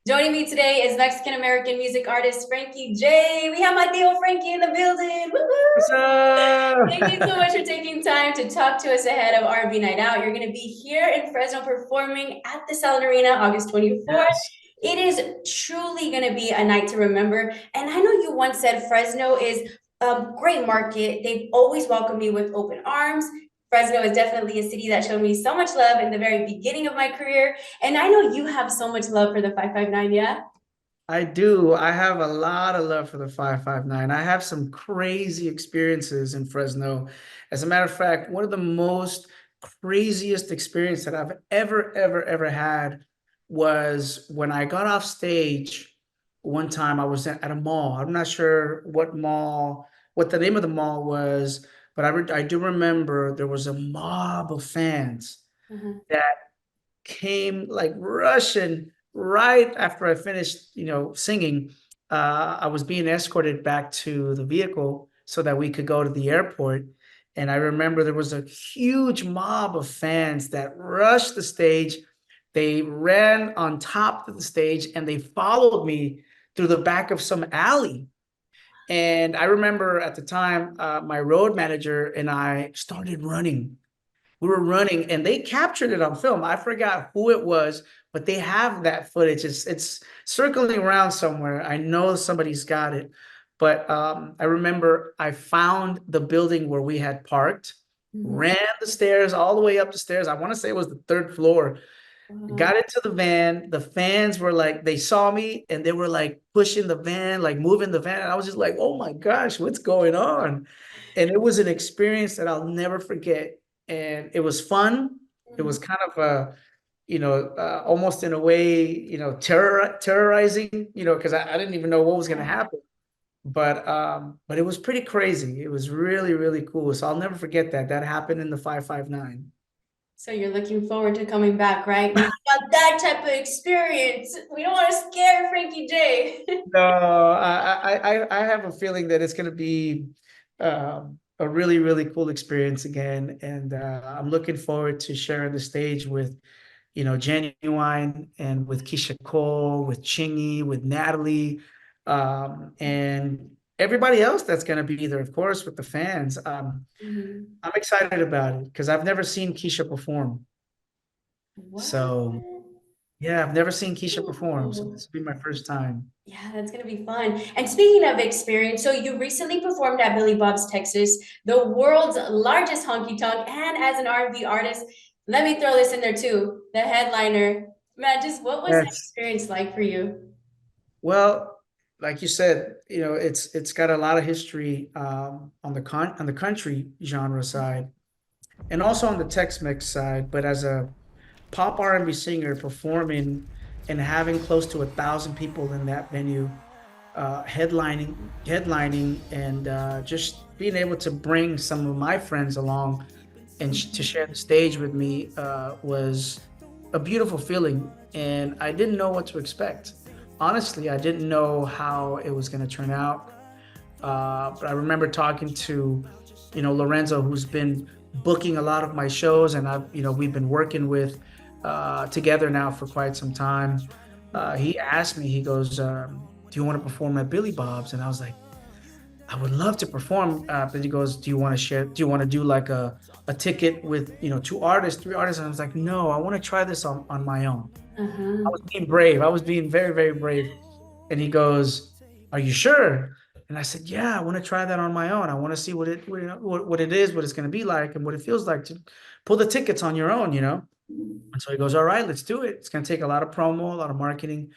Joining me today is Mexican-American music artist Frankie J. We have my Theo Frankie in the building. What's up? Thank you so much for taking time to talk to us ahead of R&B Night Out. You're going to be here in Fresno performing at the Selland Arena August 24th. Yes. It is truly going to be a night to remember. And I know you once said Fresno is a great market. They've always welcomed me with open arms. Fresno is definitely a city that showed me so much love in the very beginning of my career. And I know you have so much love for the 559, yeah? I do. I have a lot of love for the 559. I have some crazy experiences in Fresno. As a matter of fact, one of the most craziest experience that I've ever had was when I got off stage one time. I was at a mall. I'm not sure what mall, what the name of the mall was, but I do remember there was a mob of fans Mhm. that came like rushing right after I finished, singing. I was being escorted back to the vehicle so that we could go to the airport. And I remember there was a huge mob of fans that rushed the stage. They ran on top of the stage and they followed me through the back of some alley. And I remember at the time, my road manager and I started running. We were running and they captured it on film. I forgot who it was, but they have that footage. It's circling around somewhere. I know somebody's got it. But I remember I found the building where we had parked, Mhm. ran the stairs all the way up the stairs. I want to say it was the third floor. Wow. Got into the van. The fans were like, they saw me and they were like pushing the van, like moving the van. And I was just like, oh my gosh, what's going on? And it was an experience that I'll never forget. And it was fun. It Mhm. was kind of almost in a way, terrorizing, because I didn't even know what was going to happen. But it was pretty crazy. It was really, really cool. So I'll never forget that. That happened in the 559. So you're looking forward to coming back, right? We got that type of experience. We don't want to scare Frankie J. No, I have a feeling that it's going to be a really, really cool experience again. And I'm looking forward to sharing the stage with, Ginuwine and with Keyshia Cole, with Chingy, with Natalie, and everybody else that's going to be there, of course, with the fans. Mhm. I'm excited about it because I've never seen Keyshia perform. What? So, yeah, I've never seen Keyshia perform. So Ooh. this will be my first time. Yeah, that's gonna be fun. And speaking of experience, so you recently performed at Billy Bob's Texas, the world's largest honky tonk, and as an R&B artist, let me throw this in there too, the headliner. Man, just what was that Yes. experience like for you? Well, like you said, it's got a lot of history on the country genre side, and also on the Tex-Mex side. But as a pop R&B singer performing and having close to 1,000 people in that venue, headlining, and just being able to bring some of my friends along and to share the stage with me was a beautiful feeling. And I didn't know what to expect. Honestly, I didn't know how it was going to turn out. But I remember talking to, Lorenzo, who's been booking a lot of my shows, and we've been working with together now for quite some time. He asked me, he goes, "Do you want to perform at Billy Bob's?" And I was like, I would love to perform. But he goes, "Do you want to share? Do you want to do like a ticket with, two artists, three artists?" And I was like, "No, I want to try this on my own." I was Uh-huh. being brave. I was being very, very brave. And he goes, "Are you sure?" And I said, "Yeah, I want to try that on my own. I want to see what it is, what it's going to be like, and what it feels like to pull the tickets on your own." And so he goes, "All right, let's do it. It's going to take a lot of promo, a lot of marketing,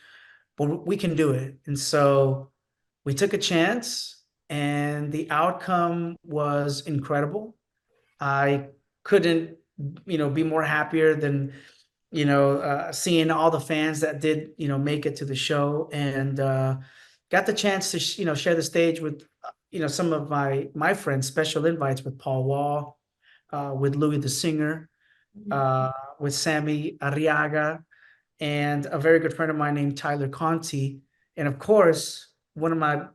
but we can do it." And so we took a chance, and the outcome was incredible. I couldn't, be more happier than, seeing all the fans that did, make it to the show, and got the chance to, share the stage with, some of my friends, special invites with Paul Wall, with Louis the Singer, uh, with Sammy Arriaga, and a very good friend of mine named Tyler Conti. And of course, one of my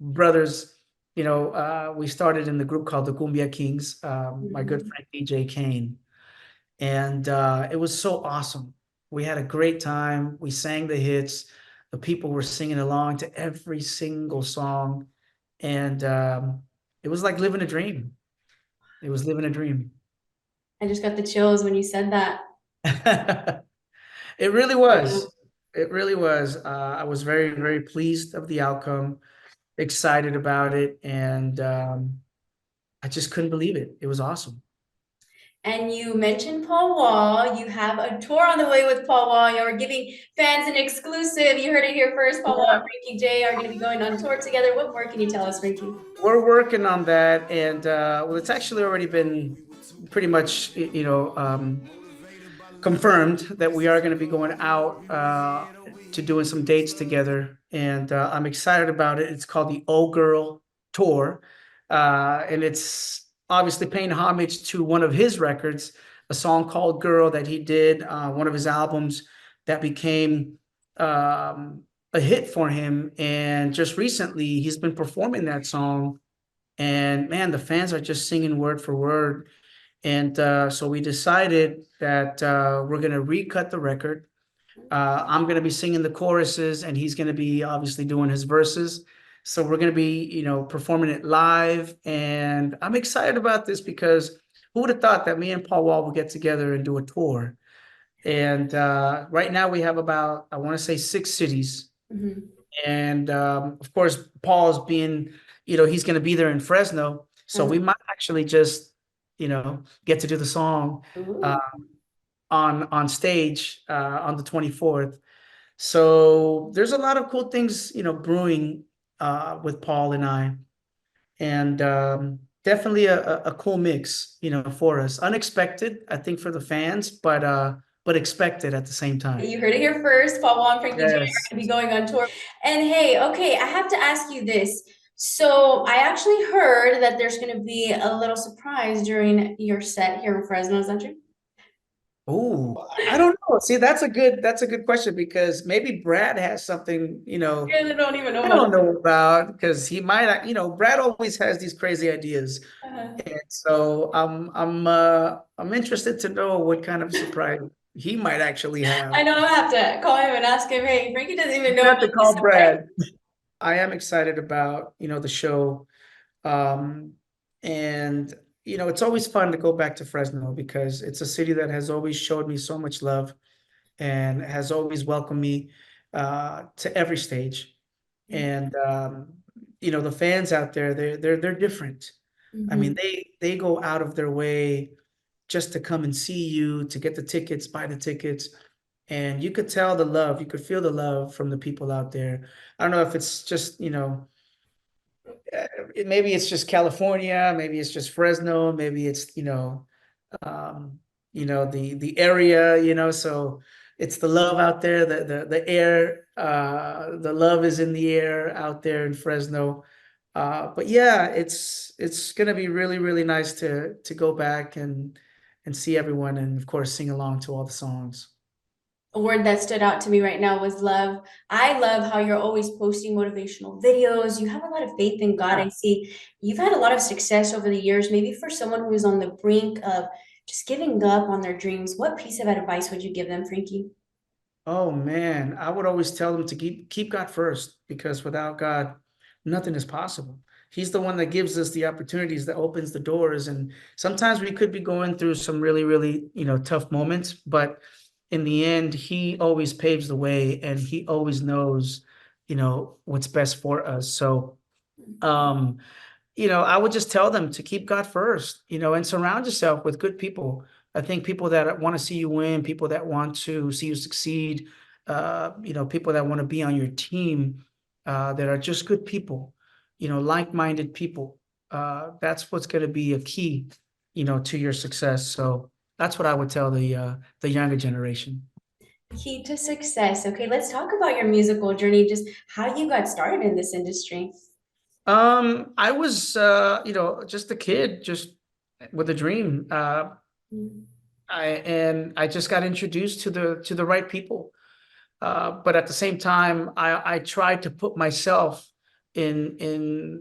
brothers, we started in the group called the Cumbia Kings, my good Mhm. friend DJ Kane. And it was so awesome. We had a great time. We sang the hits. The people were singing along to every single song, and it was like living a dream. It was living a dream. I just got the chills when you said that. It really was. It really was. I was very, very pleased of the outcome, excited about it, and I just couldn't believe it. It was awesome. And you mentioned Paul Wall. You have a tour on the way with Paul Wall. You're giving fans an exclusive. You heard it here first. Paul Wall and Yeah, Frankie J are going to be going on tour together. What more can you tell us, Frankie? we're working on that, and well, it's actually already been pretty much, confirmed that we are going to be going out to doing some dates together, and I'm excited about it. It's called the Oh Girl Tour, and it's obviously paying homage to one of his records, a song called Girl that he did, one of his albums that became a hit for him. And just recently, he's been performing that song, and man, the fans are just singing word for word. And so we decided that we're going to recut the record. I'm going to be singing the choruses, and he's going to be obviously doing his verses. So we're going to be, performing it live. And I'm excited about this because who would have thought that me and Paul Wall would get together and do a tour? And right now we have about, I want to say, 6 cities. Mhm. And of course, Paul's being, he's going to be there in Fresno. So we might actually just, get to do the song uh, Ooh. on stage on the 24th. So there's a lot of cool things, brewing with Paul and I, and definitely a cool mix, for us. Unexpected, I think, for the fans, but expected at the same time. You heard it here first. Paul Wall and Frankie J are Yes. going to be going on tour. And hey, okay, I have to ask you this. So I actually heard that there's going to be a little surprise during your set here in Fresno. Is that true? Oh, I don't know. See, that's a good question because maybe Brad has something, I really don't even know I about don't know about, because he might, Brad always has these crazy ideas. it. And so I'm interested to know what kind of surprise he might actually have. I know I have to call him and ask him, hey, Frankie doesn't even You know have about to this call surprise. Brad. I am excited about, the show. Um, and it's always fun to go back to Fresno because it's a city that has always showed me so much love and has always welcomed me to every stage. And the fans out there, they're different. I mean, Mhm. they go out of their way just to come and see you, to get the tickets, buy the tickets. And you could tell the love, you could feel the love from the people out there. I don't know if it's just, maybe it's just California, maybe it's just Fresno, maybe it's, um, the area, so it's the love out there, the air, the love is in the air out there in Fresno. But yeah, it's gonna be really, really nice to go back and see everyone, and of course sing along to all the songs. A word that stood out to me right now was love. I love how you're always posting motivational videos. You have a lot of faith in God. Yeah. I see you've had a lot of success over the years. Maybe for someone who is on the brink of just giving up on their dreams, what piece of advice would you give them, Frankie? Oh man, I would always tell them to keep God first, because without God, nothing is possible. He's the one that gives us the opportunities, that opens the doors. And sometimes we could be going through some really, really, tough moments, but in the end, he always paves the way, and he always knows, what's best for us. So um I would just tell them to keep God first, and surround yourself with good people. I think people that want to see you win, people that want to see you succeed, people that want to be on your team, that are just good people, like-minded people. That's what's going to be a key, to your success. So that's what I would tell the younger generation. Key to success. Okay, let's talk about your musical journey, just how you got started in this industry. I was, just a kid, just with a dream. I just got introduced to the right people. But at the same time, I tried to put myself in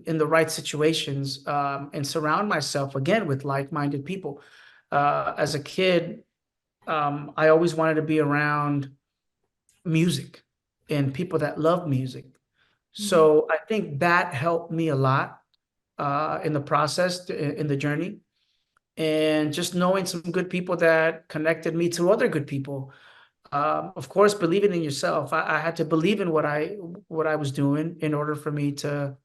the right situations, and surround myself again with like-minded people. As a kid, I always wanted to be around music. and people that love music. So I think that helped me a lot in the process, in the journey, and just knowing some good people that connected me to other good people. Of course, believing in yourself. I had to believe in what I was doing in order for me to,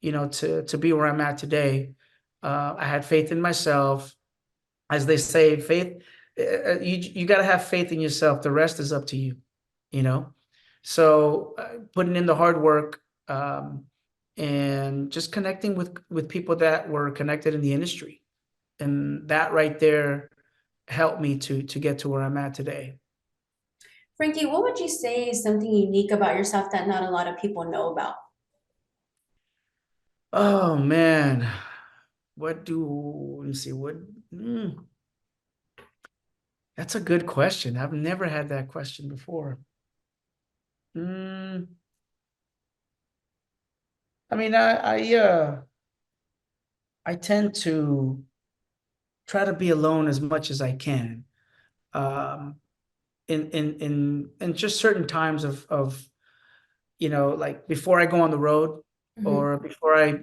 to be where I'm at today. I had faith in myself. As they say, faith, you got to have faith in yourself. The rest is up to you, you know? So putting in the hard work, and just connecting with people that were connected in the industry. And that right there helped me to get to where I'm at today. Frankie, what would you say is something unique about yourself that not a lot of people know about? Oh man, let me see, that's a good question. I've never had that question before. Mm, I mean, I tend to try to be alone as much as I can. Um, in just certain times of, like before I go on the road, Mhm. or before I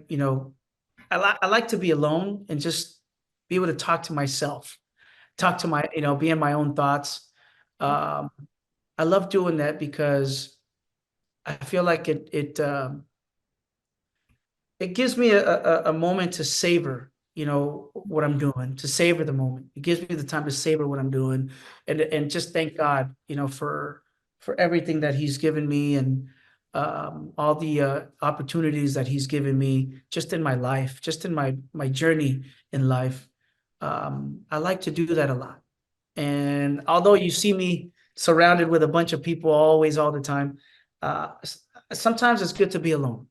like to be alone and just be able to talk to myself, talk to my, be in my own thoughts. Um, I love doing that because I feel like it gives me a moment to savor, what I'm doing, to savor the moment. It gives me the time to savor what I'm doing, and just thank God, for everything that He's given me, and all the opportunities that He's given me just in my life, just in my journey in life. I like to do that a lot. And although you see me surrounded with a bunch of people always, all the time, sometimes it's good to be alone.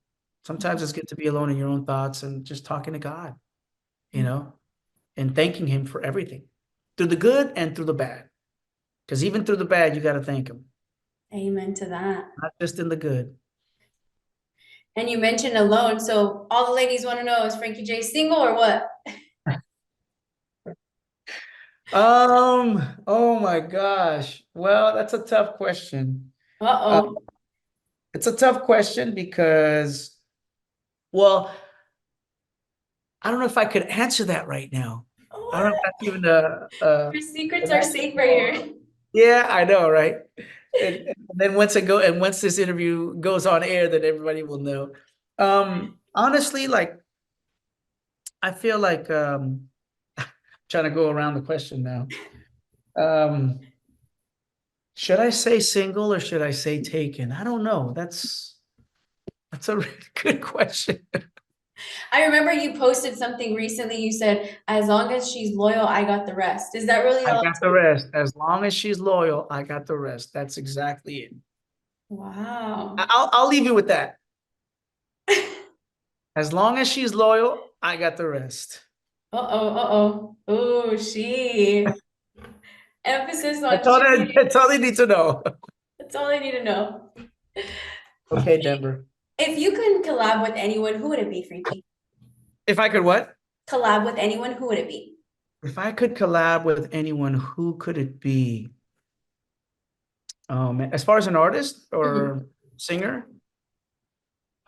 Sometimes it's good to be alone in your own thoughts and just talking to God, you know, and thanking Him for everything, through the good and through the bad. Because even through the bad, you got to thank Him, Amen to that. not just in the good. And you mentioned alone, so all the ladies want to know, is Frankie J single or what? Oh my gosh. Well, that's a tough question. Uh, Uh-oh. it's a tough question because, well, I don't know if I could answer that right now. I don't know if What? that's even Your secrets an are answer. safe right here. Yeah, I know, right? And then once this interview goes on air, then everybody will know. Honestly, like I feel like trying to go around the question now. Um, should I say single or should I say taken? I don't know. That's a really good question. I remember you posted something recently. You said, as long as she's loyal, I got the rest. Is that really I all got it the takes? rest. As long as she's loyal, I got the rest. That's exactly it. Wow. I'll leave you with that. As long as she's loyal, I got the rest. Uh-oh, uh-oh. Oh, she. Emphasis on That's all she. that's all they need to know. That's all I need to know. Okay, Denver. If you could collab with anyone, who would it be, Frankie? If I could what? Collab with anyone, who would it be? If I could collab with anyone, who could it be? Oh man, as far as an artist Mhm. or singer?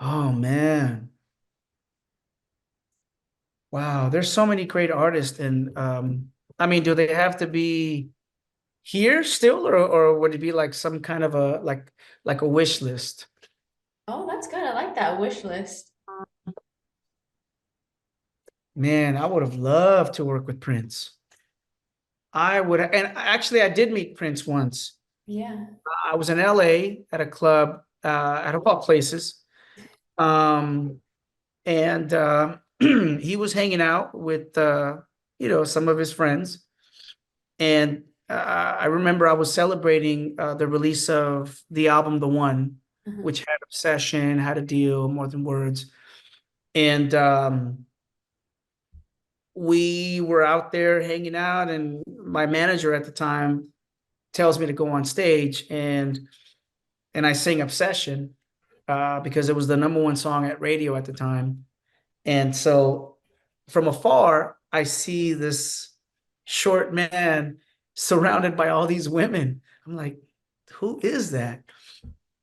Oh man. Wow, there's so many great artists. And I mean, do they have to be here still, or would it be like some kind of like a wish list? Oh, that's good. I like that wish list. Man, I would have loved to work with Prince. I would, and actually I did meet Prince once. Yeah. I was in LA at a club, at of all places. Um, and he was hanging out with some of his friends. And I remember I was celebrating the release of the album The One, Uh-huh. which had Obsession, Had a Deal, More Than Words. And we were out there hanging out, and my manager at the time tells me to go on stage, and I sing Obsession because it was the number one song at radio at the time. And so from afar, I see this short man surrounded by all these women. I'm like, who is that?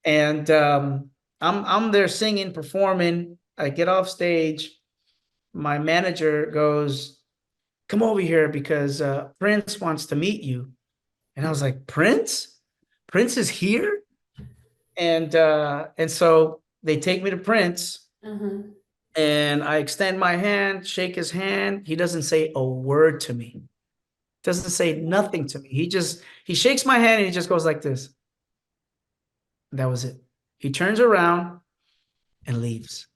And I'm there singing, performing. I get off stage. My manager goes, "Come over here because Prince wants to meet you." And I was like, "Prince? Prince is here?" And so they take me to Prince, Uh-huh. and I extend my hand, shake his hand. He doesn't say a word to me. Doesn't say nothing to me. He shakes my hand and he just goes like this. That was it. He turns around and leaves.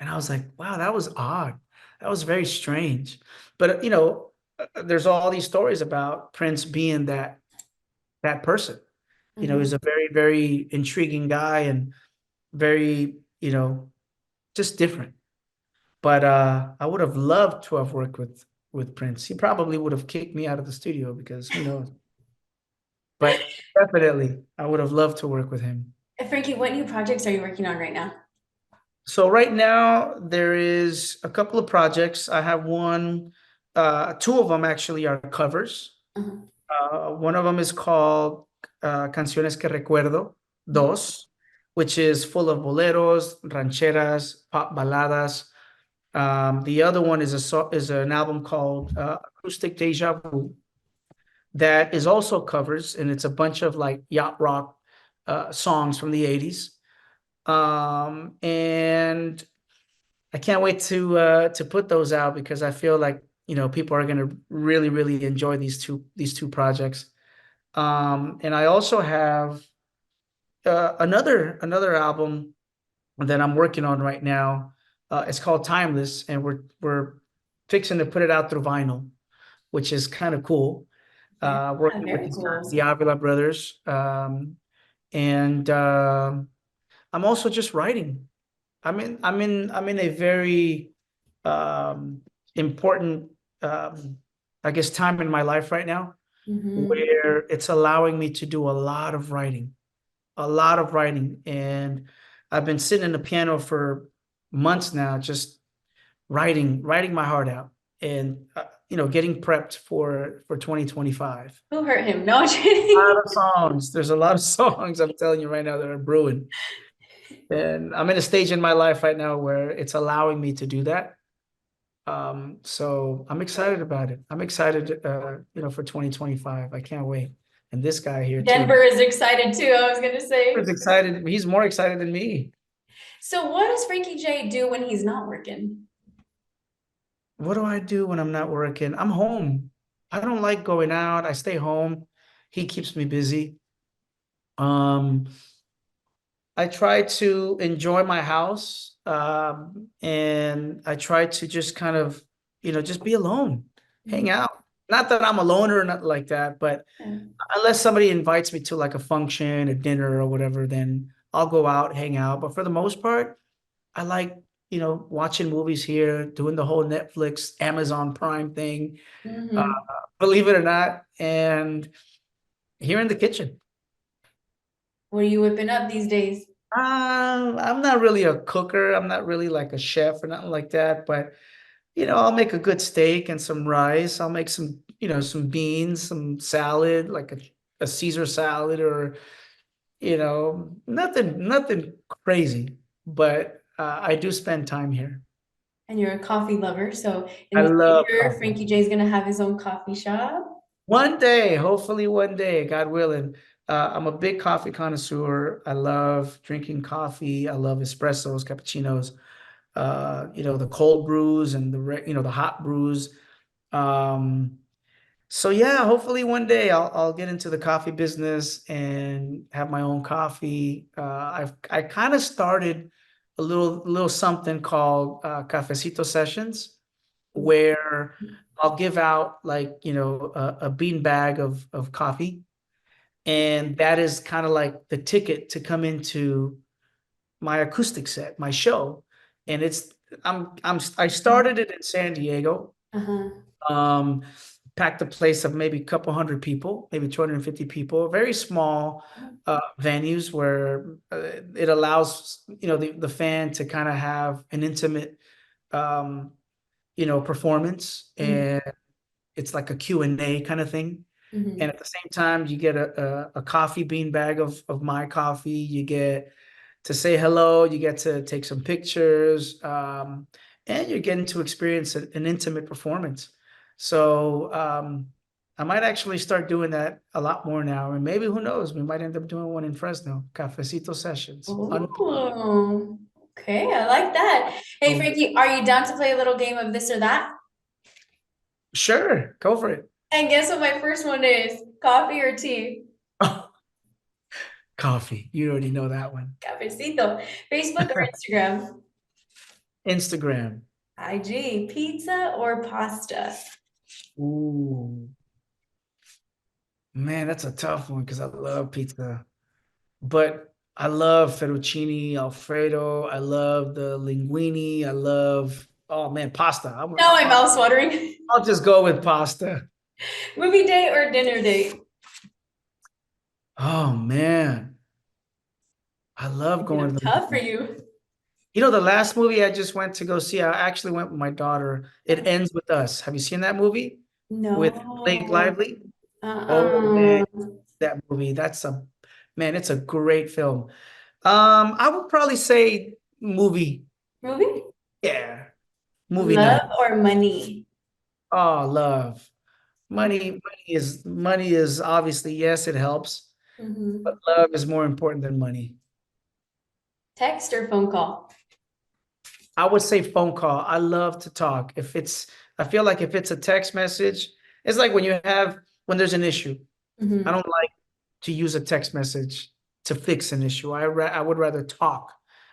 And I was like, wow, that was odd. That was very strange. But there's all these stories about Prince being that person. He's Mhm. a very, very intriguing guy and very, just different. But I would have loved to have worked with Prince. He probably would have kicked me out of the studio because who knows. But definitely, I would have loved to work with him. Frankie, what new projects are you working on right now? So right now there is a couple of projects. I have two of them actually are covers. Uh-huh. One of them is called Canciones que Recuerdo, Dos, which is full of boleros, rancheras, pop baladas. The other one is an album called Acoustic Deja Vu that is also covers, and it's a bunch of like yacht rock songs from the 80s. And I can't wait to put those out because I feel like people are gonna really really enjoy these two projects. And I also have another album that I'm working on right now. It's called Timeless, and we're fixing to put it out through vinyl, which is kind of cool. Yeah, Working with very these guys, cool. the Avila brothers, and I'm also just writing. I'm in a very um, important, I guess, time in my life right now Hmm. where it's allowing me to do a lot of writing, and I've been sitting in the piano for months now, just writing my heart out, and getting prepped for 2025. Who hurt him? No, I'm A lot kidding. of songs. There's a lot of songs I'm telling you right now that are brewing. And I'm in a stage in my life right now where it's allowing me to do that. So I'm excited about it. I'm excited, for 2025. I can't wait. And this guy here too. Denver is excited too, I was gonna He's say. excited. He's more excited than me. So what does Frankie J do when he's not working? What do I do when I'm not working? I'm home. I don't like going out. I stay home. He keeps me busy. Um, I try to enjoy my house, and I try to just kind of, just be alone, hang out. Not that I'm a loner or nothing like that, but Yeah. unless somebody invites me to like a function, a dinner or whatever, then I'll go out, hang out. But for the most part, I like, watching movies here, doing the whole Netflix, Amazon Prime thing, uh, Hmm. believe it or not, and here in the kitchen. What are you whipping up these days? I'm not really a cooker. I'm not really like a chef or nothing like that. But I'll make a good steak and some rice. I'll make some beans, some salad, like a Caesar salad, or nothing crazy. But I do spend time here. And you're a coffee lover, so in I the love future, coffee. Frankie J is gonna have his own coffee shop. One day, hopefully one day, God willing. I'm a big coffee connoisseur. I love drinking coffee. I love espressos, cappuccinos, the cold brews and the hot brews. Um, so yeah, hopefully one day I'll get into the coffee business and have my own coffee. I kind of started a little something called Cafecito Sessions, where I'll give out like a bean bag of coffee, and that is kind of like the ticket to come into my acoustic set, my show, and I started it in San Diego. Uh-huh. Um, Packed a place of maybe a couple hundred people, maybe 250 people, very small venues where it allows the fan to kind of have an intimate performance, Mhm. and it's like a Q&A kind of thing. Mhm. And at the same time, you get a coffee bean bag of my coffee. You get to say hello. You get to take some pictures, and you're getting to experience an intimate performance. So I might actually start doing that a lot more now. And maybe who knows? We might end up doing one in Fresno, cafecito sessions. Oh, okay, I like that. Hey, Oh, Frankie, are you down to play a little game of this or that? sure, go for it. And guess what my first one is? Coffee or tea? Coffee. You already know that one. Cafecito. Facebook or Instagram? Instagram. IG. Pizza or pasta? Ooh, man, that's a tough one because I love pizza. But I love fettuccine Alfredo. I love the linguine. I love, oh man, pasta. Now my mouth's watering. I'll just go with pasta. Movie date or dinner date? Oh man, I love Making going them to the tough for movies. you. You know, the last movie I just went to go see, I actually went with my daughter. It Ends With Us. Have you seen that movie with Blake No. Lively? Oh man, Uh-uh. that movie. Man, it's a great film. I would probably say movie. Movie? Yeah, movie Love night. or money? Oh, love. Money is obviously, yes, it helps, but Mhm. love is more important than money. Text or phone call? I would say phone call. I love to talk. I feel like if it's a text message, it's like when there's an issue. I Mhm. don't like to use a text message to fix an issue. I would rather talk.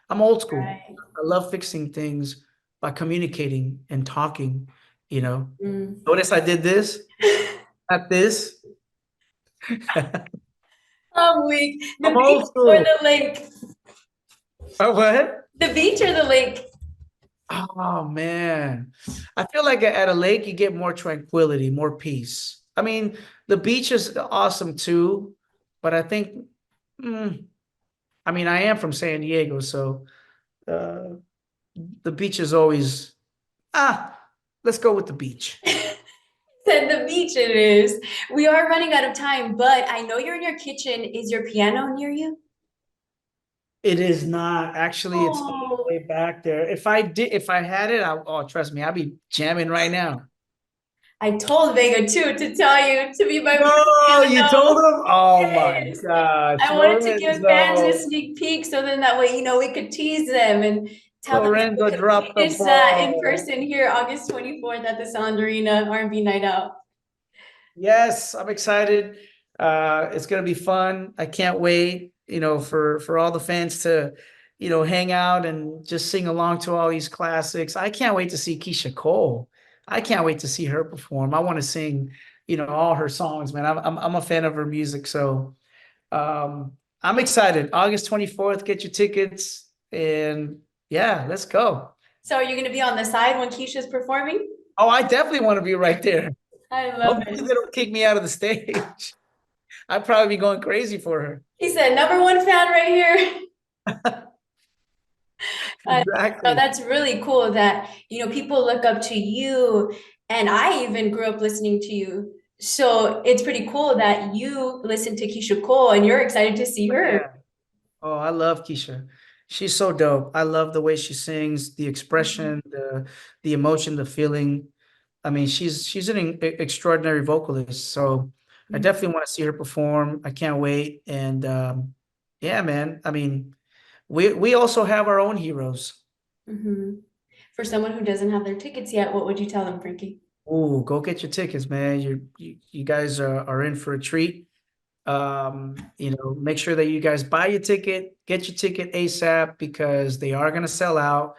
I'm old school. Right. I love fixing things by communicating and talking, you know. Mm. Notice I did this, not this. I'm weak. The I'm beach old or school. the lake? What? The beach or the lake? Oh man. I feel like at a lake you get more tranquility, more peace. I mean, the beach is awesome too, but I think mm, I mean I am from San Diego, so uh the beach is always ah, let's go with the beach. Said the beach it is. We are running out of time, but I know you're in your kitchen. Is your piano near you? It is not actually, it's all the Oh, way back there. If I had it, oh trust me, I'd be jamming right now. I told Vega too to tell you to be my first No, you told piano. him? Oh my Yes. gosh, I wanted to give fans a Lorenzo. sneak peek so then that way, we could tease them and tell them that we Lorenzo could dropped the witness that in ball. person here August 24th at the Selland Arena R&B Night Out. Yes, I'm excited. It's gonna be fun. I can't wait, for all the fans to, hang out and just sing along to all these classics. I can't wait to see Keyshia Cole. I can't wait to see her perform. I want to sing, all her songs, man. I'm a fan of her music, so I'm excited. August 24th, get your tickets, and yeah, let's go. So are you going to be on the side when Keisha's performing? Oh, I definitely want to be right there. I love Hopefully it. they don't kick me out of the stage. I'd probably be going crazy for her. He said, number one fan right here. No, Exactly. that's really cool that, people look up to you. And I even grew up listening to you. So it's pretty cool that you listen to Keisha Cole and you're excited to see But her. yeah. Oh, I love Keisha. She's so dope. I love the way she sings, the expression, the emotion, the feeling. I mean, she's an extraordinary vocalist. So I definitely want to see her perform. I can't wait. And yeah, man. I mean, we also have our own heroes. Mm-hmm. For someone who doesn't have their tickets yet, what would you tell them, Frankie? Oh, go get your tickets, man. You guys are in for a treat. Make sure that you guys buy your ticket, get your ticket ASAP because they are going to sell out.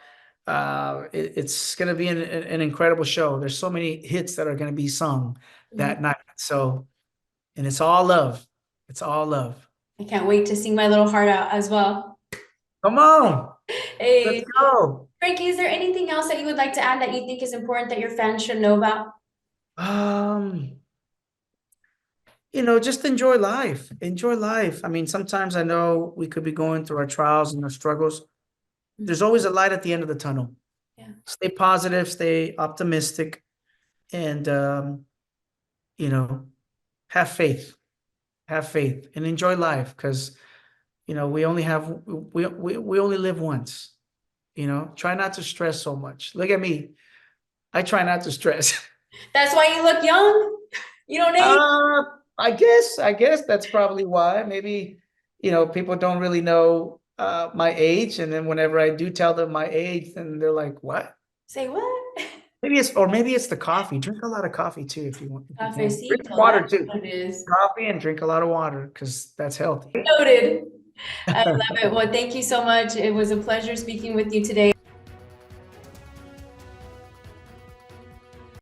It's going to be an incredible show. There's so many hits that are going to be sung Mhm. that night. So, and it's all love. It's all love. I can't wait to sing my little heart out as well. Come on, let's Hey, go. Frankie, is there anything else that you would like to add that you think is important that your fans should know about? Um, just enjoy life. Enjoy life. I mean, sometimes I know we could be going through our trials and our struggles. There's always a light at the end of the tunnel. Yeah. Stay positive, stay optimistic, and you know, have faith, and enjoy life, because we only live once. Try not to stress so much. Look at me. I try not to stress. That's why you look young. You don't age. I guess that's probably why. Maybe, people don't really know my age, and then whenever I do tell them my age, then they're like, "What?" Say what? Maybe it's the coffee. Drink a lot of coffee too, if you want. If you can. Drink Cafecito, water that's too. what it is. Coffee, and drink a lot of water, because that's healthy. Noted. I love it. Well, thank you so much. It was a pleasure speaking with you today.